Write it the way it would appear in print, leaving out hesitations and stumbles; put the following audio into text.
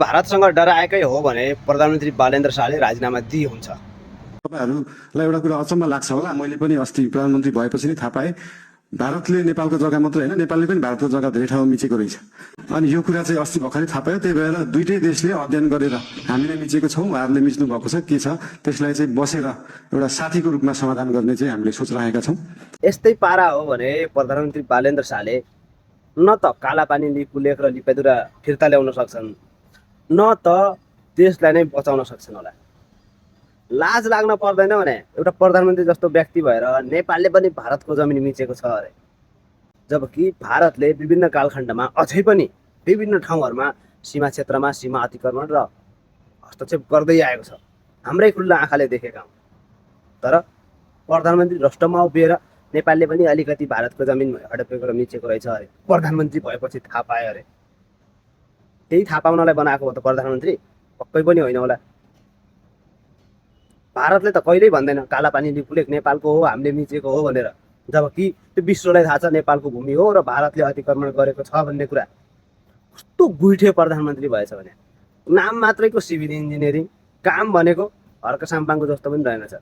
भारतसँग डराएकै हो भने प्रधानमन्त्री बालेन्द्र शाहले राजीनामा दिए हुन्छ। तपाईँहरूलाई एउटा कुरा अचम्म लाग्छ होला, मैले पनि अस्ति प्रधानमन्त्री भएपछि नै थाहा पाएँ भारतले नेपालको जग्गा मात्रै होइन नेपालले पनि भारतको जग्गा धेरै ठाउँमा मिचेको रहेछ। अनि यो कुरा चाहिँ अस्ति भर्खरै थाहा पायो। त्यही भएर दुइटै देशले अध्ययन गरेर हामीले मिचेको छौँ, उहाँहरूले मिच्नु भएको छ, के छ त्यसलाई चाहिँ बसेर एउटा साथीको रूपमा समाधान गर्ने चाहिँ हामीले सोच राखेका छौँ। यस्तै पारा हो भने प्रधानमन्त्री बालेन्द्र शाहले न त कालापानी लिपुलेख र लिपेदुरा फिर्ता ल्याउन सक्छन्, न त देशलाई नै बचाउन सक्छन् होला। लाज लाग्न पर्दैन भने एउटा प्रधानमन्त्री जस्तो व्यक्ति भएर नेपालले पनि भारतको जमिन मिचेको छ अरे, जबकि भारतले विभिन्न कालखण्डमा अझै पनि विभिन्न ठाउँहरूमा सीमा क्षेत्रमा सीमा अतिक्रमण र हस्तक्षेप गर्दै आएको छ, हाम्रै खुल्ला आँखाले देखेका हौँ। तर प्रधानमन्त्री रष्टमा उभिएर नेपालले पनि अलिकति भारतको जमिन हडपेको र मिचेको रहेछ अरे प्रधानमन्त्री भएपछि थाहा पायो अरे। त्यही थाहा पाउनलाई बनाएको हो त प्रधानमन्त्री, पक्कै पनि होइन होला। भारतले त कहिल्यै भन्दैन कालापानी लिपुलेख नेपालको हो, हामीले मिचेको हो भनेर, जबकि त्यो विश्वलाई थाहा छ नेपालको भूमि हो र भारतले अतिक्रमण गरेको छ भन्ने कुरा। कस्तो गुइठे प्रधानमन्त्री भएछ भने, नाम मात्रैको सिभिल इन्जिनियरिङ, काम भनेको हर्क साम्पाङको जस्तो पनि रहेनछ।